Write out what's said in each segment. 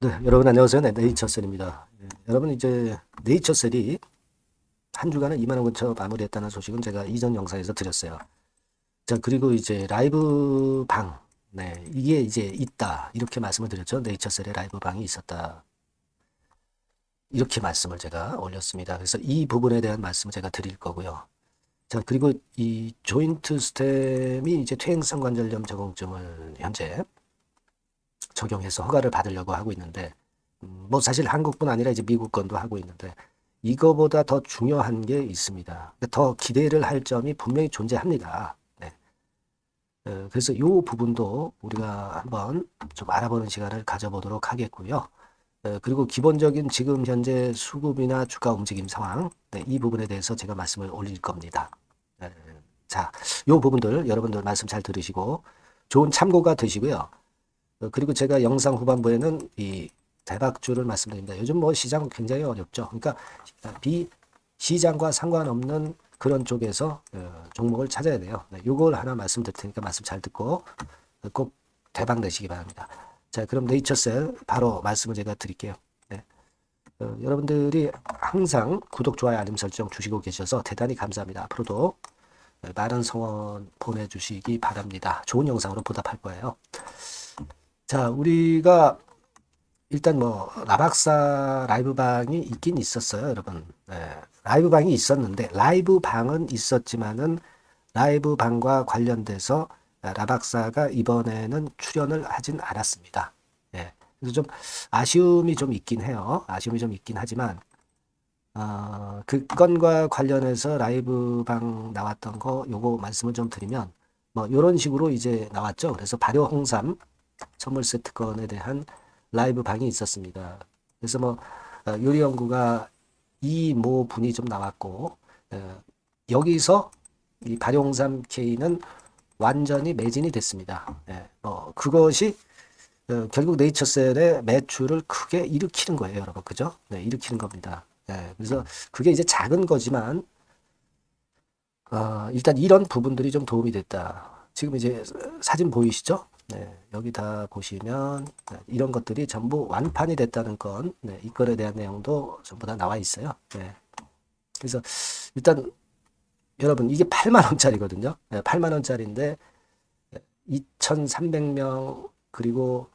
네, 여러분 안녕하세요. 네, 네이처셀입니다. 여러분 이제 네이처셀이 한 주간을 2만 원 근처 마무리했다는 소식은 제가 이전 영상에서 드렸어요. 자, 그리고 이제 라이브 방, 네, 이게 이제 있다 이렇게 말씀을 드렸죠. 네이처셀에 라이브 방이 있었다 이렇게 말씀을 제가 올렸습니다. 그래서 이 부분에 대한 말씀을 제가 드릴 거고요. 자, 그리고 이 조인트 스템이 이제 퇴행성 관절염 적응증을 현재 적용해서 허가를 받으려고 하고 있는데 뭐 사실 한국뿐 아니라 이제 미국 건도 하고 있는데 이거보다 더 중요한 게 있습니다. 그러니까 더 기대를 할 점이 분명히 존재합니다. 네. 그래서 이 부분도 우리가 한번 좀 알아보는 시간을 가져보도록 하겠고요. 그리고 기본적인 지금 현재 수급이나 주가 움직임 상황, 네, 이 부분에 대해서 제가 말씀을 올릴 겁니다. 네. 자, 이 부분들 여러분들 말씀 잘 들으시고 좋은 참고가 되시고요. 그리고 제가 영상 후반부에는 이 대박주를 말씀드립니다. 요즘 뭐 시장 굉장히 어렵죠. 그러니까 시장과 상관없는 그런 쪽에서 종목을 찾아야 돼요. 네, 요걸 하나 말씀드릴 테니까 말씀 잘 듣고 꼭 대박 내시기 바랍니다. 자, 그럼 네이처셀 바로 말씀을 제가 드릴게요. 네. 여러분들이 항상 구독, 좋아요, 알림 설정 주시고 계셔서 대단히 감사합니다. 앞으로도 많은 성원 보내주시기 바랍니다. 좋은 영상으로 보답할 거예요. 자, 우리가 일단 뭐 라박사 라이브 방이 있긴 있었어요, 여러분. 네, 라이브 방이 있었는데 라이브 방은 있었지만은 라이브 방과 관련돼서 라박사가 이번에는 출연을 하진 않았습니다. 예. 그래서 좀 아쉬움이 좀 있긴 해요. 아쉬움이 좀 있긴 하지만 그 건과 관련해서 라이브 방 나왔던 거 요거 말씀을 좀 드리면 뭐 요런 식으로 이제 나왔죠. 그래서 발효 홍삼 선물 세트권에 대한 라이브 방이 있었습니다. 그래서 뭐 요리 연구가 이모 분이 좀 나왔고 여기서 이 발효홍삼 K는 완전히 매진이 됐습니다. 뭐 그것이 결국 네이처셀의 매출을 크게 일으키는 거예요, 여러분. 그죠? 네, 일으키는 겁니다. 그래서 그게 이제 작은 거지만 일단 이런 부분들이 좀 도움이 됐다. 지금 이제 사진 보이시죠? 네, 여기 다 보시면 이런 것들이 전부 완판이 됐다는 건, 네, 이 건에 대한 내용도 전부 다 나와 있어요. 네, 그래서 일단 여러분 이게 8만 원짜리거든요. 네, 8만 원짜리인데 2,300명 그리고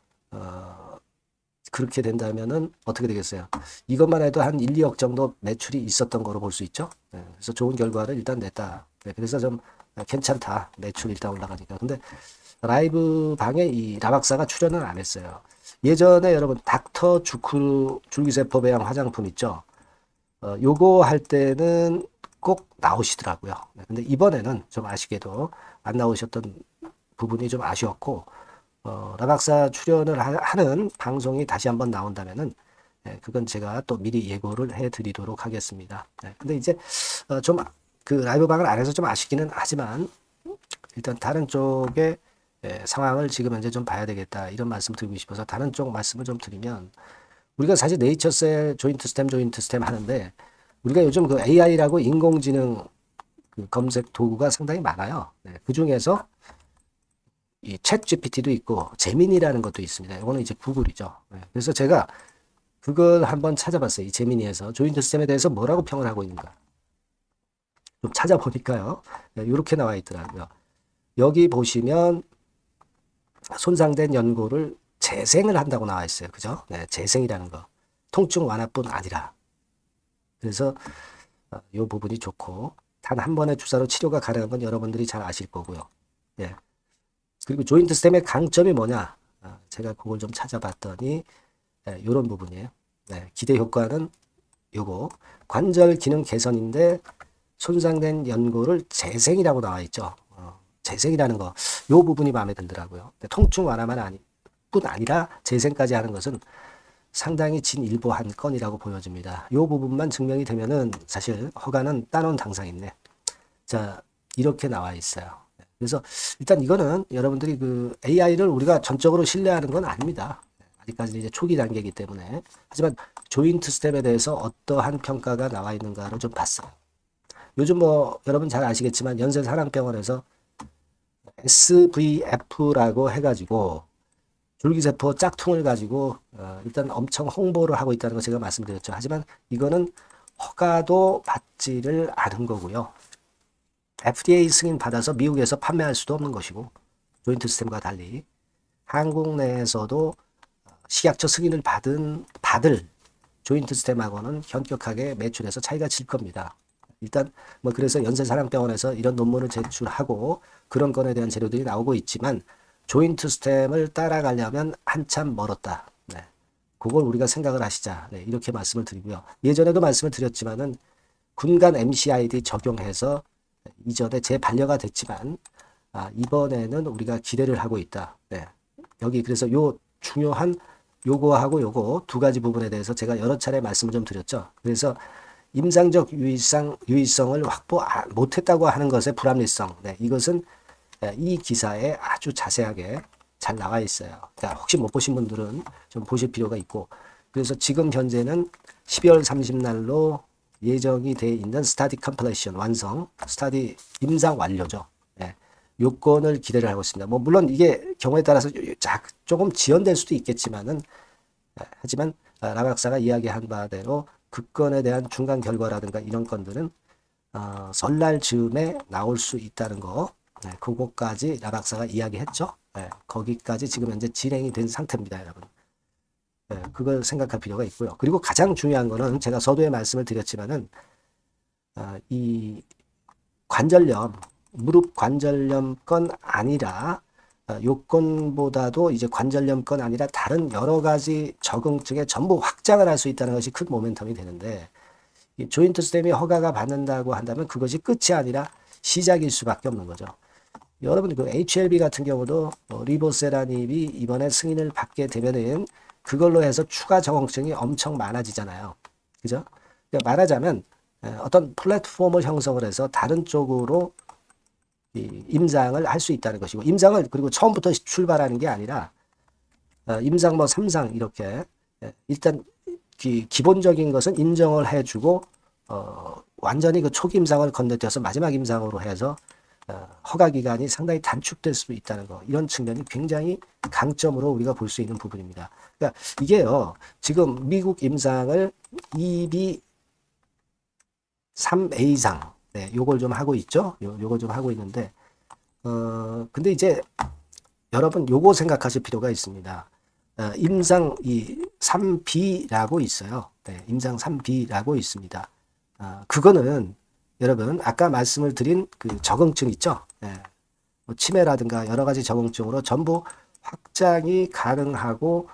그렇게 된다면은 어떻게 되겠어요? 이것만 해도 한 1, 2억 정도 매출이 있었던 거로 볼 수 있죠. 네, 그래서 좋은 결과를 일단 냈다. 네, 그래서 좀 괜찮다. 매출 일단 올라가니까. 근데 라이브 방에 이 라박사가 출연을 안 했어요. 예전에 여러분 닥터 주크루 줄기세포 배양 화장품 있죠. 요거 할 때는 꼭 나오시더라고요. 네, 근데 이번에는 좀 아쉽게도 안 나오셨던 부분이 좀 아쉬웠고 라박사 출연을 하는 방송이 다시 한번 나온다면은 그건 제가 또 미리 예고를 해드리도록 하겠습니다. 근데 이제 좀 그 라이브 방을 안 해서 좀 아쉽기는 하지만 일단 다른 쪽의 상황을 지금 현재 좀 봐야 되겠다 이런 말씀 드리고 싶어서 다른 쪽 말씀을 좀 드리면 우리가 사실 네이처셀 조인트 스템 하는데 우리가 요즘 그 AI라고 인공지능 그 검색 도구가 상당히 많아요. 그 중에서 이 챗 GPT도 있고 제민이라는 것도 있습니다. 이거는 이제 구글이죠. 그래서 제가 그걸 한번 찾아봤어요. 이 제미니에서 조인트 시스템에 대해서 뭐라고 평을 하고 있는가. 좀 찾아보니까요. 이렇게 나와 있더라고요. 여기 보시면 손상된 연고를 재생을 한다고 나와 있어요. 그죠? 네, 재생이라는 거. 통증 완화뿐 아니라. 그래서 이 부분이 좋고 단 한 번의 주사로 치료가 가능한 건 여러분들이 잘 아실 거고요. 예. 그리고 조인트 스템의 강점이 뭐냐? 제가 그걸 좀 찾아봤더니 이런 부분이에요. 기대 효과는 요거 관절 기능 개선인데 손상된 연골을 재생이라고 나와 있죠. 재생이라는 거, 요 부분이 마음에 들더라고요. 통증 완화만 뿐 아니라 재생까지 하는 것은 상당히 진일보한 건이라고 보여집니다. 요 부분만 증명이 되면은 사실 허가는 따놓은 당상인데, 자 이렇게 나와 있어요. 그래서 일단 이거는 여러분들이 그 AI를 우리가 전적으로 신뢰하는 건 아닙니다. 아직까지 이제 초기 단계이기 때문에. 하지만 조인트 스텝에 대해서 어떠한 평가가 나와 있는가를 좀 봤어요. 요즘 뭐 여러분 잘 아시겠지만 연세사랑병원에서 SVF라고 해가지고 줄기세포 짝퉁을 가지고 일단 엄청 홍보를 하고 있다는 거 제가 말씀드렸죠. 하지만 이거는 허가도 받지를 않은 거고요. FDA 승인 받아서 미국에서 판매할 수도 없는 것이고, 조인트 시스템과 달리 한국 내에서도 식약처 승인을 받을 조인트 시스템하고는 현격하게 매출에서 차이가 질 겁니다. 일단 뭐 그래서 연세사랑병원에서 이런 논문을 제출하고 그런 건에 대한 재료들이 나오고 있지만 조인트 시스템을 따라가려면 한참 멀었다. 네. 그걸 우리가 생각을 하시자. 네. 이렇게 말씀을 드리고요. 예전에도 말씀을 드렸지만은 군간 MCID 적용해서 이전에 재반려가 됐지만 이번에는 우리가 기대를 하고 있다. 네. 여기 그래서 요 중요한 요거하고 요거 두 가지 부분에 대해서 제가 여러 차례 말씀을 좀 드렸죠. 그래서 임상적 유의성을 확보 못했다고 하는 것의 불합리성. 네, 이것은 이 기사에 아주 자세하게 잘 나와 있어요. 그러니까 혹시 못 보신 분들은 좀 보실 필요가 있고, 그래서 지금 현재는 12월 30날로 예정이 돼 있는 스타디 컴플레이션 완성, 스타디 임상 완료죠. 네, 요건을 기대를 하고 있습니다. 뭐 물론 이게 경우에 따라서 조금 지연될 수도 있겠지만은 하지만 라 박사가 이야기한 바대로 그 건에 대한 중간 결과라든가 이런 건들은 설날 즈음에 나올 수 있다는 거, 네, 그거까지 라 박사가 이야기했죠. 네, 거기까지 지금 현재 진행이 된 상태입니다, 여러분. 네, 그걸 생각할 필요가 있고요. 그리고 가장 중요한 거는 제가 서두에 말씀을 드렸지만은 이 관절염, 무릎 관절염 건 아니라 요건보다도 이제 관절염 건 아니라 다른 여러 가지 적응증에 전부 확장을 할 수 있다는 것이 큰 모멘텀이 되는데, 이 조인트 시스템이 허가가 받는다고 한다면 그것이 끝이 아니라 시작일 수밖에 없는 거죠. 여러분 그 HLB 같은 경우도 리보세라닙이 이번에 승인을 받게 되면은 그걸로 해서 추가 적응증이 엄청 많아지잖아요. 그죠? 그러니까 말하자면 어떤 플랫폼을 형성을 해서 다른 쪽으로 임상을 할 수 있다는 것이고, 임상을 그리고 처음부터 출발하는 게 아니라 임상 뭐 3상 이렇게 일단 기본적인 것은 인정을 해주고 완전히 그 초기 임상을 건너뛰어서 마지막 임상으로 해서 허가 기간이 상당히 단축될 수도 있다는 거, 이런 측면이 굉장히 강점으로 우리가 볼 수 있는 부분입니다. 그러니까 이게요, 지금 미국 임상을 EB 3A상, 네, 요걸 좀 하고 있죠. 요걸 좀 하고 있는데, 근데 이제 여러분 요거 생각하실 필요가 있습니다. 임상 이 3B라고 있어요. 네, 임상 3B라고 있습니다. 그거는 여러분 아까 말씀을 드린 그 적응증 있죠. 네, 뭐 치매라든가 여러 가지 적응증으로 전부 확장이 가능하고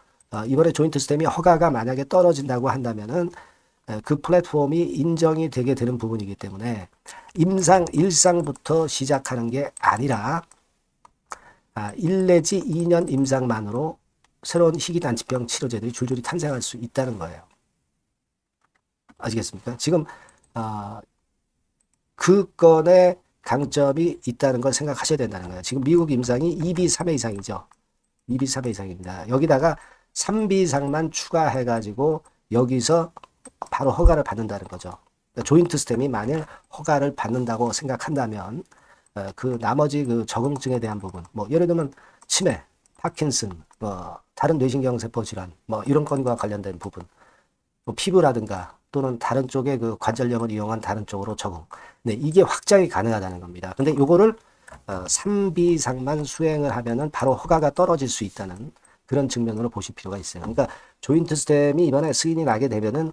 이번에 조인트 시스템이 허가가 만약에 떨어진다고 한다면은 그 플랫폼이 인정이 되게 되는 부분이기 때문에 임상 1상부터 시작하는 게 아니라 1 내지 2년 임상만으로 새로운 희귀단치병 치료제들이 줄줄이 탄생할 수 있다는 거예요. 아시겠습니까? 지금 그 건에 강점이 있다는 걸 생각하셔야 된다는 거예요. 지금 미국 임상이 2B 3회 이상이죠. 2B 3회 이상입니다. 여기다가 3B상만 추가해가지고 여기서 바로 허가를 받는다는 거죠. 그러니까 조인트 시스템이 만약 허가를 받는다고 생각한다면 그 나머지 그 적응증에 대한 부분, 뭐 예를 들면 치매, 파킨슨, 뭐 다른 뇌신경세포 질환, 뭐 이런 건과 관련된 부분, 뭐 피부라든가 또는 다른 쪽의 그 관절염을 이용한 다른 쪽으로 적응. 네, 이게 확장이 가능하다는 겁니다. 근데 요거를 3B상만 수행을 하면은 바로 허가가 떨어질 수 있다는 그런 측면으로 보실 필요가 있어요. 그러니까 조인트 시스템이 이번에 승인이 나게 되면은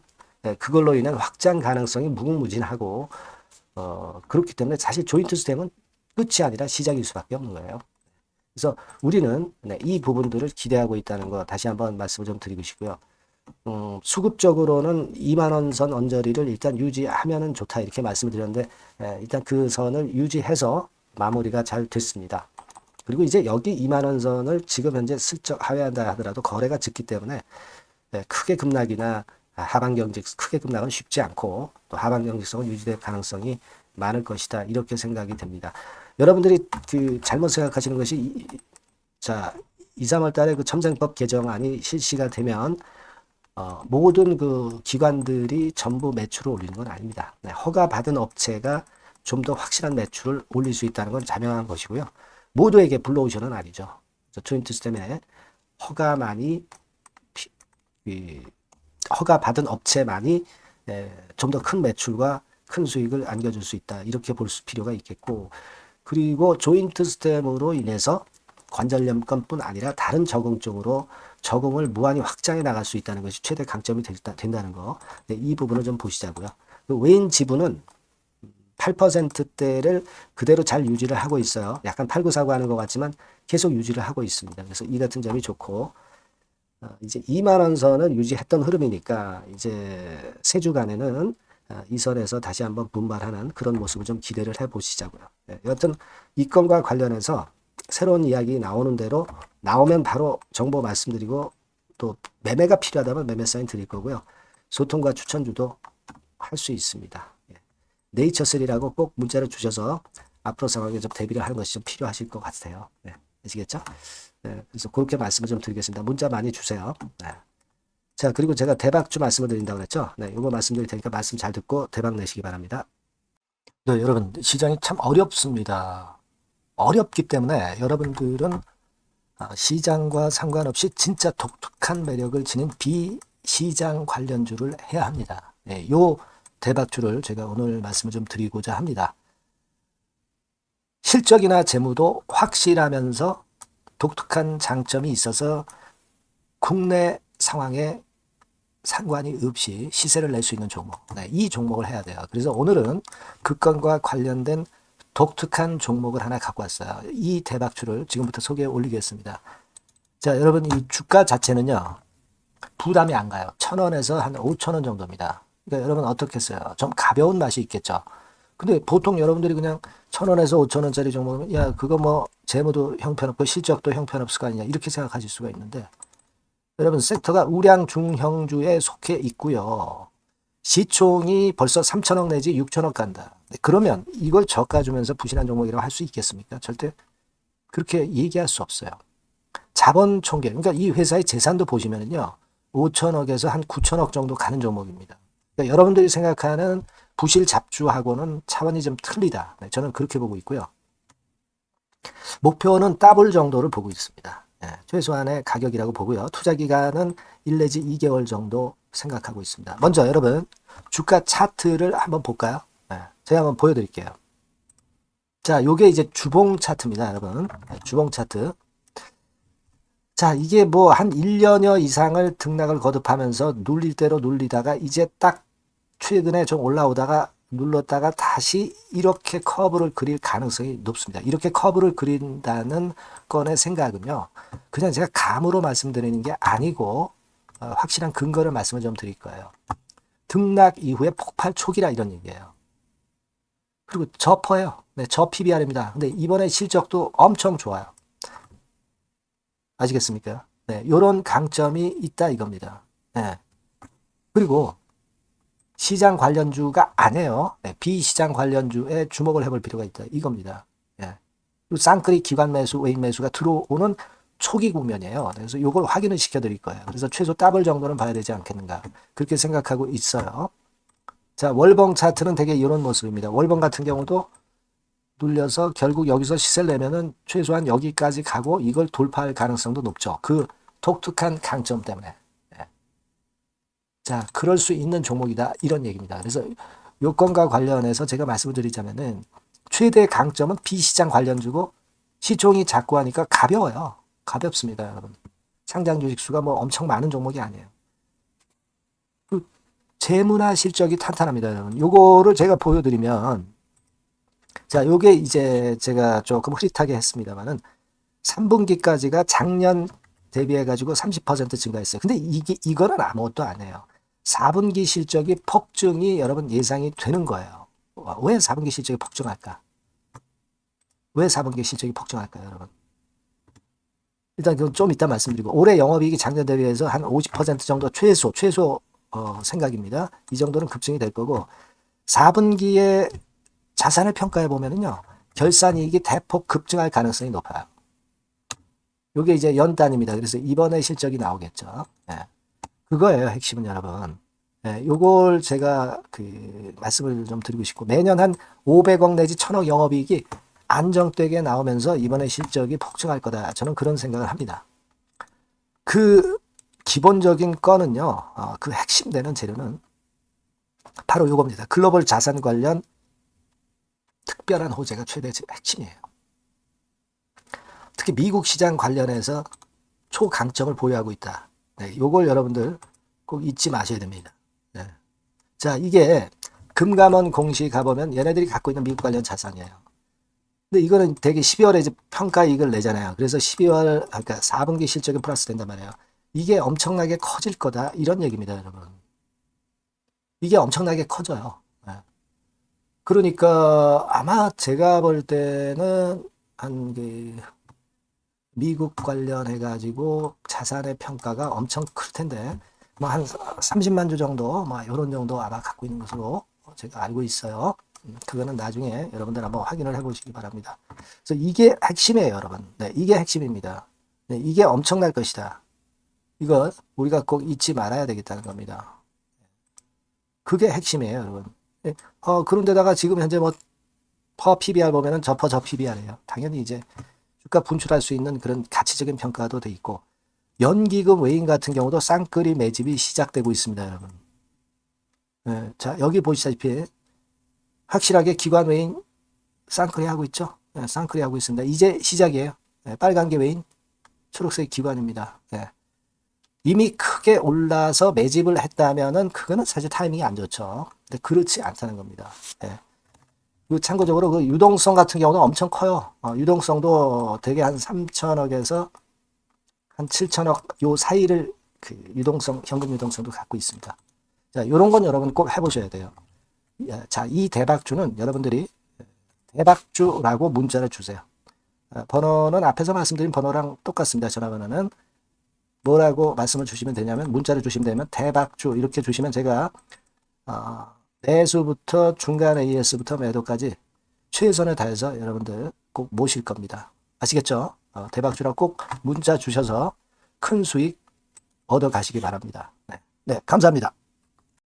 그걸로 인한 확장 가능성이 무궁무진하고 그렇기 때문에 사실 조인트 시스템은 끝이 아니라 시작일 수밖에 없는 거예요. 그래서 우리는 이 부분들을 기대하고 있다는 거 다시 한번 말씀을 좀 드리고 싶고요. 수급적으로는 2만 원 선 언저리를 일단 유지하면은 좋다 이렇게 말씀을 드렸는데 일단 그 선을 유지해서 마무리가 잘 됐습니다. 그리고 이제 여기 2만 원 선을 지금 현재 슬쩍 하회한다 하더라도 거래가 짙기 때문에 크게 급락이나 하방 경직 크게 급락은 쉽지 않고 또 하방 경직성은 유지될 가능성이 많을 것이다 이렇게 생각이 됩니다. 여러분들이 그 잘못 생각하시는 것이 2, 3월 달에 그 첨생법 개정안이 실시가 되면 모든 그 기관들이 전부 매출을 올리는 건 아닙니다. 허가 받은 업체가 좀 더 확실한 매출을 올릴 수 있다는 건 자명한 것이고요. 모두에게 블루오션은 아니죠. 조인트 시스템에 허가만이 허가 받은 업체만이 좀 더 큰 매출과 큰 수익을 안겨줄 수 있다. 이렇게 볼 필요가 있겠고, 그리고 조인트 스템으로 인해서 관절염건뿐 아니라 다른 적응증으로 적응을 무한히 확장해 나갈 수 있다는 것이 최대 강점이 된다는 거. 이 부분을 좀 보시자고요. 외인 지분은 8%대를 그대로 잘 유지를 하고 있어요. 약간 팔구사구 하는 것 같지만 계속 유지를 하고 있습니다. 그래서 이 같은 점이 좋고, 이제 2만 원 선을 유지했던 흐름이니까 이제 세 주간에는 이 선에서 다시 한번 분발하는 그런 모습을 좀 기대를 해 보시자고요. 여하튼 이 건과 관련해서 새로운 이야기 나오는 대로 나오면 바로 정보 말씀드리고, 또 매매가 필요하다면 매매 사인 드릴 거고요. 소통과 추천주도 할 수 있습니다. 네이처3라고 꼭 문자를 주셔서 앞으로 상황에 좀 대비를 하는 것이 좀 필요하실 것 같아요. 아시겠죠? 그래서 그렇게 말씀을 좀 드리겠습니다. 문자 많이 주세요. 자, 그리고 제가 대박주 말씀을 드린다고 그랬죠? 이거 말씀드릴 테니까 말씀 잘 듣고 대박 내시기 바랍니다. 여러분, 시장이 참 어렵습니다. 어렵기 때문에 여러분들은 시장과 상관없이 진짜 독특한 매력을 지닌 비시장 관련주를 해야 합니다. 요 대박주를 제가 오늘 말씀을 좀 드리고자 합니다. 실적이나 재무도 확실하면서 독특한 장점이 있어서 국내 상황에 상관이 없이 시세를 낼 수 있는 종목. 이 종목을 해야 돼요. 그래서 오늘은 그 건과 관련된 독특한 종목을 하나 갖고 왔어요. 이 대박주를 지금부터 소개해 올리겠습니다. 자, 여러분, 이 주가 자체는요, 부담이 안 가요. 1,000원에서 한 5,000원 정도입니다. 그러니까 여러분 어떻겠어요? 좀 가벼운 맛이 있겠죠. 근데 보통 여러분들이 그냥 1,000원에서 5,000원짜리 종목이면, 야, 그거 뭐 재무도 형편없고 실적도 형편없을 거 아니냐, 이렇게 생각하실 수가 있는데, 여러분, 섹터가 우량 중형주에 속해 있고요. 시총이 벌써 3천억 내지 6천억 간다. 그러면 이걸 저가 주면서 부실한 종목이라고 할 수 있겠습니까? 절대 그렇게 얘기할 수 없어요. 자본 총계, 그러니까 이 회사의 재산도 보시면은요, 5천억에서 한 9천억 정도 가는 종목입니다. 그러니까 여러분들이 생각하는 부실 잡주하고는 차원이 좀 틀리다. 저는 그렇게 보고 있고요. 목표는 더블 정도를 보고 있습니다. 최소한의 가격이라고 보고요. 투자 기간은 1 내지 2개월 정도 생각하고 있습니다. 먼저 여러분, 주가 차트를 한번 볼까요? 제가 한번 보여드릴게요. 자, 요게 이제 주봉 차트입니다, 여러분. 주봉 차트. 자, 이게 뭐 한 1년여 이상을 등락을 거듭하면서 눌릴 대로 눌리다가 이제 딱 최근에 좀 올라오다가 눌렀다가 다시 이렇게 커브를 그릴 가능성이 높습니다. 이렇게 커브를 그린다는 건의 생각은요, 그냥 제가 감으로 말씀드리는 게 아니고 확실한 근거를 말씀을 좀 드릴 거예요. 등락 이후에 폭발 초기라 이런 얘기예요. 그리고 저퍼예요. 저 PBR입니다. 근데 이번에 실적도 엄청 좋아요. 아시겠습니까? 요런 강점이 있다 이겁니다. 그리고 시장 관련주가 아니에요. 비시장 관련주에 주목을 해볼 필요가 있다 이겁니다. 쌍끌이 기관 매수, 외인 매수가 들어오는 초기 국면이에요. 그래서 이걸 확인을 시켜드릴 거예요. 그래서 최소 더블 정도는 봐야 되지 않겠는가, 그렇게 생각하고 있어요. 자, 월봉 차트는 되게 이런 모습입니다. 월봉 같은 경우도 눌려서 결국 여기서 시세를 내면은 최소한 여기까지 가고 이걸 돌파할 가능성도 높죠. 그 독특한 강점 때문에. 자, 그럴 수 있는 종목이다 이런 얘기입니다. 그래서 요건과 관련해서 제가 말씀을 드리자면은 최대 강점은 비시장 관련주고 시총이 작고 하니까 가벼워요. 가볍습니다, 여러분. 상장 주식 수가 뭐 엄청 많은 종목이 아니에요. 재무나 실적이 탄탄합니다, 여러분. 요거를 제가 보여드리면, 자, 요게 이제 제가 조금 흐릿하게 했습니다만은 3분기까지가 작년 대비해가지고 30% 증가했어요. 근데 이거는 아무것도 아니에요. 4분기 실적이 폭증이 여러분 예상이 되는 거예요. 왜 4분기 실적이 폭증할까? 왜 4분기 실적이 폭증할까요, 여러분? 일단 그건 좀 이따 말씀드리고, 올해 영업이익이 작년 대비해서 한 50% 정도 최소 생각입니다. 이 정도는 급증이 될 거고, 4분기에 자산을 평가해 보면은요, 결산이익이 대폭 급증할 가능성이 높아요. 이게 이제 연단입니다. 그래서 이번에 실적이 나오겠죠. 그거예요, 핵심은 여러분. 요걸 제가 말씀을 좀 드리고 싶고, 매년 한 500억 내지 1000억 영업이익이 안정되게 나오면서 이번에 실적이 폭증할 거다. 저는 그런 생각을 합니다. 그 기본적인 거는요. 그 핵심 되는 재료는 바로 이겁니다. 글로벌 자산 관련 특별한 호재가 최대 핵심이에요. 특히 미국 시장 관련해서 초강점을 보유하고 있다. 네, 요걸 여러분들 꼭 잊지 마셔야 됩니다. 네. 자, 이게 금감원 공시 가보면 얘네들이 갖고 있는 미국 관련 자산이에요. 근데 이거는 되게 12월에 이제 평가이익을 내잖아요. 그래서 12월, 그러니까 4분기 실적이 플러스 된단 말이에요. 이게 엄청나게 커질 거다. 이런 얘기입니다, 여러분. 이게 엄청나게 커져요. 네. 그러니까 아마 제가 볼 때는 한 미국 관련해가지고 자산의 평가가 엄청 클 텐데, 뭐 한 30만 주 정도, 뭐 이런 정도 아마 갖고 있는 것으로 제가 알고 있어요. 그거는 나중에 여러분들 한번 확인을 해보시기 바랍니다. 그래서 이게 핵심이에요, 여러분. 네, 이게 핵심입니다. 네, 이게 엄청날 것이다. 이거 우리가 꼭 잊지 말아야 되겠다는 겁니다. 그게 핵심이에요, 여러분. 네, 그런데다가 지금 현재 뭐 퍼 PBR 보면은 저 PBR이에요. 당연히 이제 주가 분출할 수 있는 그런 가치적인 평가도 돼 있고, 연기금 외인 같은 경우도 쌍끌이 매집이 시작되고 있습니다, 여러분. 네, 자, 여기 보시다시피 확실하게 기관 외인 쌍끌이 하고 있죠. 네, 쌍끌이 하고 있습니다. 이제 시작이에요. 네, 빨간 게 외인, 초록색 기관입니다. 네. 이미 크게 올라서 매집을 했다면은 그거는 사실 타이밍이 안 좋죠. 근데 그렇지 않다는 겁니다. 네. 그리고 참고적으로 그 유동성 같은 경우는 엄청 커요. 유동성도 되게 한 3천억에서 한 7천억 요 사이를 그 유동성, 현금 유동성도 갖고 있습니다. 자, 이런 건 여러분 꼭 해보셔야 돼요. 자, 이 대박주는 여러분들이 대박주라고 문자를 주세요. 번호는 앞에서 말씀드린 번호랑 똑같습니다. 전화번호는 뭐라고 말씀을 주시면 되냐면, 문자를 주시면 되면 대박주 이렇게 주시면 제가 매수부터 중간 AS부터 매도까지 최선을 다해서 여러분들 꼭 모실 겁니다. 아시겠죠? 대박주라고 꼭 문자 주셔서 큰 수익 얻어 가시기 바랍니다. 네, 네, 감사합니다.